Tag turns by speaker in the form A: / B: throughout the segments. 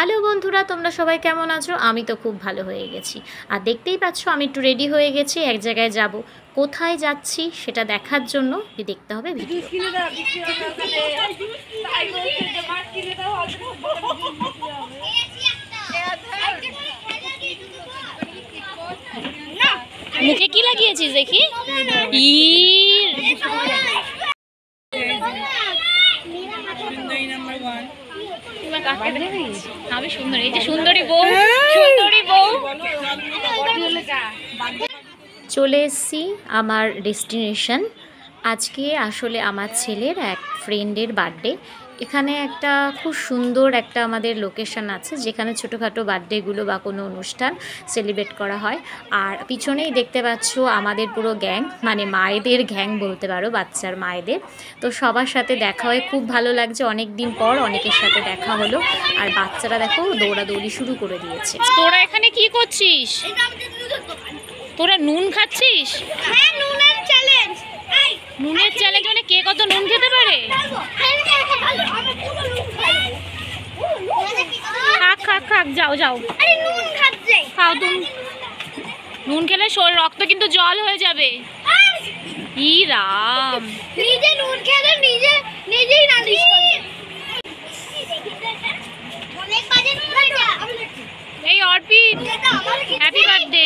A: Hello বন্ধুরা, তোমরা সবাই কেমন আছো? আমি তো খুব ভালো হয়ে গেছি। আর দেখতেই পাচ্ছ আমি একটু রেডি হয়ে গেছি, এক জায়গায় যাব। কোথায় যাচ্ছি সেটা দেখার জন্য দেখতে হবে ভিডিও। মুখে কি লাগিয়েছিস দেখি? আমি সুন্দরী, এই যে সুন্দরী বউ, সুন্দরী বউ। চলে এসেছি আমার ডেস্টিনেশন। আজকে আসলে আমার ছেলের এক ফ্রেন্ডের বার্থডে। এখানে একটা খুব সুন্দর একটা আমাদের লোকেশন আছে, যেখানে ছোটোখাটো বার্থডেগুলো বা কোনো অনুষ্ঠান সেলিব্রেট করা হয়। আর পিছনেই দেখতে পাচ্ছ আমাদের পুরো গ্যাং, মানে মায়েদের গ্যাং বলতে পারো, বাচ্চার মায়েদের। তো সবার সাথে দেখা হয়ে খুব ভালো লাগছে, অনেক দিন পর অনেকের সাথে দেখা হলো। আর বাচ্চারা দেখো দৌড়াদৌড়ি শুরু করে দিয়েছে। তোরা এখানে কি করছিস? তোরা নুন খাচ্ছিস?
B: হ্যাঁ, নুনের চ্যালেঞ্জ।
A: নুনের চ্যালেঞ্জ মানে কে কত নুন খেতে পারে? খাক খাক খাক, যাও যাও।
B: আরে নুন খাচ্ছে।
A: খাও তুমি। নুন খেলে রক্ত কিন্তু জল হয়ে যাবে। ই রাম,
B: নিজে নুন খেলে নিজেই নালিশ করে। অনেক বাজে নুন খাইছা।
A: এই অর্পিত, হ্যাপি বার্থডে।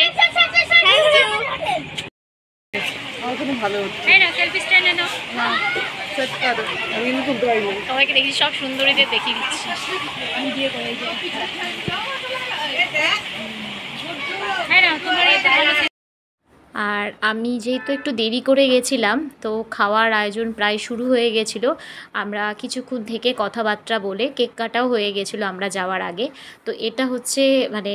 A: সবাইকে দেখি, সব সুন্দরীদের দেখিয়ে দিচ্ছি। আর আমি যেহেতু একটু দেরি করে গেছিলাম, তো খাওয়ার আয়োজন প্রায় শুরু হয়ে গেছিলো। আমরা কিছুক্ষণ থেকে কথাবার্তা বলে কেক কাটাও হয়ে গেছিলো আমরা যাওয়ার আগে। তো এটা হচ্ছে মানে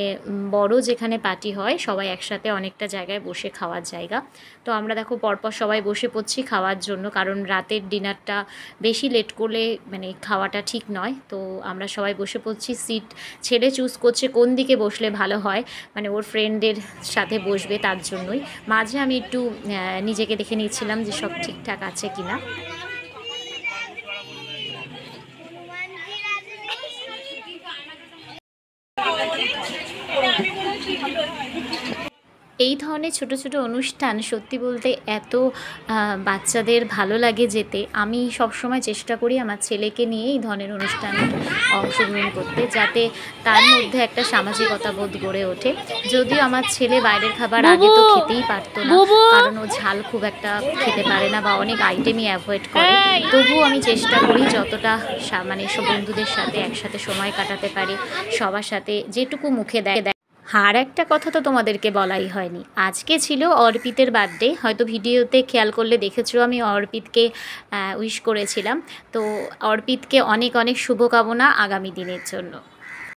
A: বড় যেখানে পার্টি হয়, সবাই একসাথে অনেকটা জায়গায় বসে খাওয়ার জায়গা। তো আমরা দেখো পরপর সবাই বসে পড়ছি খাওয়ার জন্য, কারণ রাতের ডিনারটা বেশি লেট করলে মানে খাওয়াটা ঠিক নয়। তো আমরা সবাই বসে পড়ছি। সিট ছেলে চুজ করছে কোন দিকে বসলে ভালো হয়, মানে ওর ফ্রেন্ডের সাথে বসবে তার জন্যই। মাঝে আমি একটু নিজেকে দেখে নিচ্ছিলাম যে সব ঠিকঠাক আছে কিনা। এই ধরনের ছোট ছোট অনুষ্ঠান সত্যি বলতে এত বাচ্চাদের ভালো লাগে যেতে। আমি সবসময় চেষ্টা করি আমার ছেলেকে নিয়ে এই ধরনের অনুষ্ঠানে অংশগ্রহণ করতে, যাতে তার মধ্যে একটা সামাজিকতা বোধ গড়ে ওঠে। যদিও আমার ছেলে বাইরের খাবার আগে তো খেতেই পারতো না, কারণ ও ঝাল খুব একটা খেতে পারে না বা অনেক আইটেমই অ্যাভয়েড করে। তবুও আমি চেষ্টা করি যতটা মানে সব বন্ধুদের সাথে একসাথে সময় কাটাতে পারি, সবার সাথে যেটুকু মুখে দেয়। আর একটা কথা তো তোমাদেরকে বলাই হয়নি, আজকে ছিল অর্পিতের বার্থডে। হয়তো ভিডিওতে খেয়াল করলে দেখেছো আমি অর্পিতকে উইশ করেছিলাম। তো অর্পিতকে অনেক অনেক শুভকামনা আগামী দিনের জন্য।